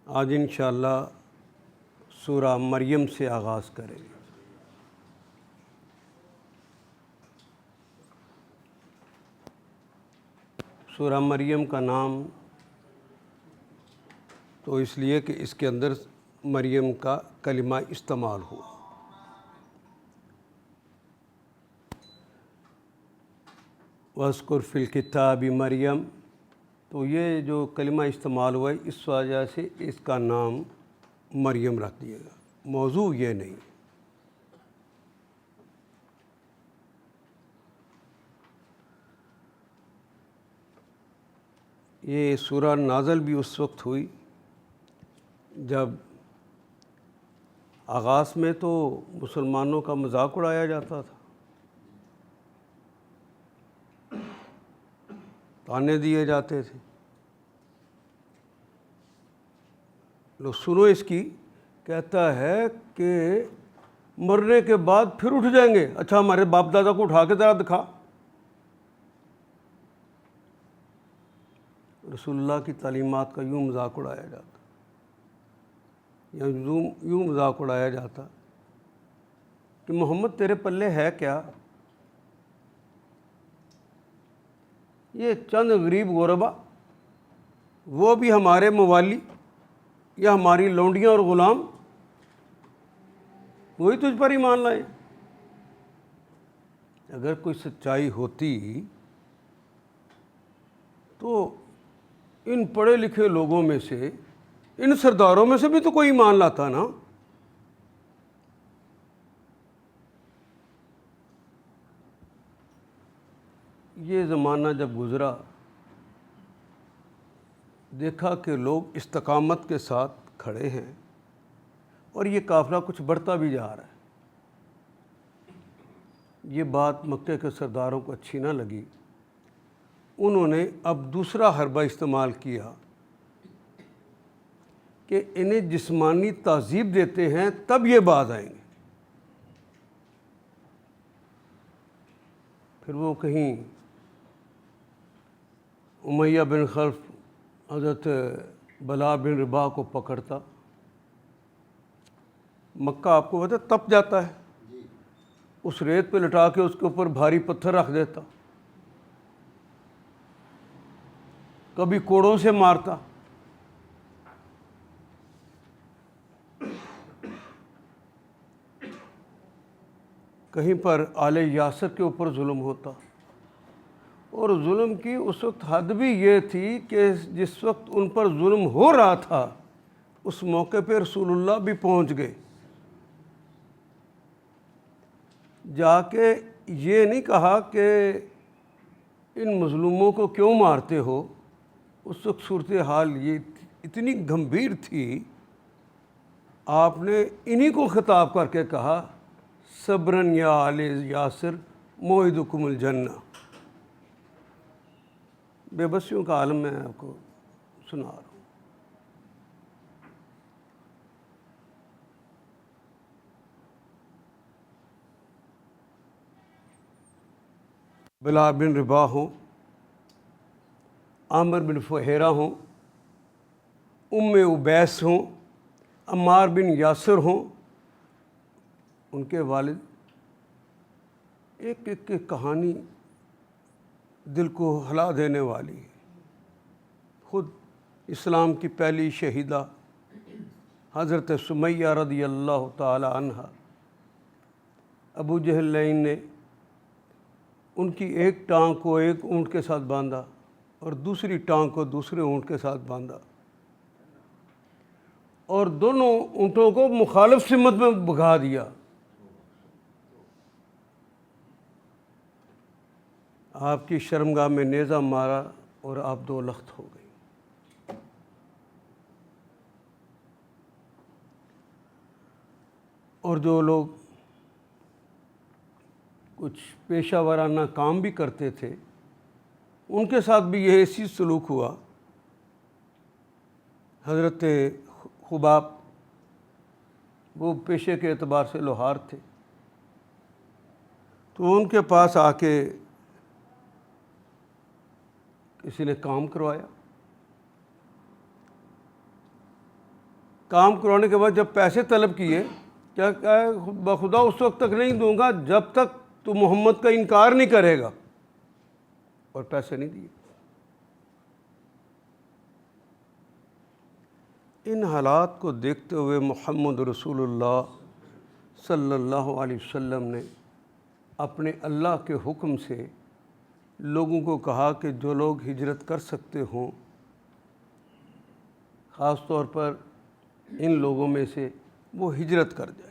آج انشاءاللہ سورہ مریم سے آغاز کریں گے۔ سورہ مریم کا نام تو اس لیے کہ اس کے اندر مریم کا کلمہ استعمال ہوا۔ وَاذْكُرْ فِي الْكِتَابِ مریم، تو یہ جو کلمہ استعمال ہوا ہے اس وجہ سے اس کا نام مریم رکھ دیا گا، موضوع یہ نہیں۔ یہ سورہ نازل بھی اس وقت ہوئی جب آغاز میں تو مسلمانوں کا مذاق اڑایا جاتا تھا، تانے دیے جاتے تھے۔ لو سنو اس کی، کہتا ہے کہ مرنے کے بعد پھر اٹھ جائیں گے۔ اچھا ہمارے باپ دادا کو اٹھا کے ذرا دکھا۔ رسول اللہ کی تعلیمات کا یوں مذاق اڑایا جاتا، یا یوں مذاق اڑایا جاتا کہ محمد تیرے پلے ہے کیا؟ یہ چند غریب غربا، وہ بھی ہمارے موالی یا ہماری لونڈیاں اور غلام، وہی تجھ پر ایمان لائے۔ اگر کوئی سچائی ہوتی تو ان پڑھے لکھے لوگوں میں سے، ان سرداروں میں سے بھی تو کوئی ایمان لاتا نا۔ یہ زمانہ جب گزرا، دیکھا کہ لوگ استقامت کے ساتھ کھڑے ہیں اور یہ قافلہ کچھ بڑھتا بھی جا رہا ہے۔ یہ بات مکے کے سرداروں کو اچھی نہ لگی، انہوں نے اب دوسرا حربہ استعمال کیا کہ انہیں جسمانی تعذیب دیتے ہیں تب یہ باز آئیں گے۔ پھر وہ کہیں امیہ بن خلف حضرت بلا بن رباح کو پکڑتا، مکہ آپ کو پتہ تپ جاتا ہے، اس ریت پہ لٹا کے اس کے اوپر بھاری پتھر رکھ دیتا، کبھی کوڑوں سے مارتا۔ کہیں پر آل یاسر کے اوپر ظلم ہوتا، اور ظلم کی اس وقت حد بھی یہ تھی کہ جس وقت ان پر ظلم ہو رہا تھا اس موقع پہ رسول اللہ بھی پہنچ گئے، جا کے یہ نہیں کہا کہ ان مظلوموں کو کیوں مارتے ہو۔ اس وقت صورتحال یہ اتنی گمبھیر تھی، آپ نے انہی کو خطاب کر کے کہا صبرن یا آل یاسر موعدکم الجنہ۔ بے بسیوں کا عالم میں آپ کو سنا رہا ہوں۔ بلا بن رباح ہوں، عامر بن فہیرہ ہوں، ام عبیس ہوں، عمار بن یاسر ہوں، ان کے والد، ایک ایک کہانی دل کو ہلا دینے والی ہے۔ خود اسلام کی پہلی شہیدہ حضرت سمیہ رضی اللہ تعالی عنہ، ابو جہل لعین نے ان کی ایک ٹانگ کو ایک اونٹ کے ساتھ باندھا اور دوسری ٹانگ کو دوسرے اونٹ کے ساتھ باندھا، اور دونوں اونٹوں کو مخالف سمت میں بھگا دیا۔ آپ کی شرمگاہ میں نیزہ مارا اور آپ دو لخت ہو گئی۔ اور جو لوگ کچھ پیشہ ورانہ کام بھی کرتے تھے ان کے ساتھ بھی یہ اسی سلوک ہوا۔ حضرت خباب وہ پیشے کے اعتبار سے لوہار تھے، تو ان کے پاس آ کے کسی نے کام کروایا، کام کروانے کے بعد جب پیسے طلب کیے، کیا کہا، بخدا اس وقت تک نہیں دوں گا جب تک تو محمد کا انکار نہیں کرے گا، اور پیسے نہیں دیے۔ ان حالات کو دیکھتے ہوئے محمد رسول اللہ صلی اللہ علیہ وسلم نے اپنے اللہ کے حکم سے لوگوں کو کہا کہ جو لوگ ہجرت کر سکتے ہوں، خاص طور پر ان لوگوں میں سے، وہ ہجرت کر جائیں۔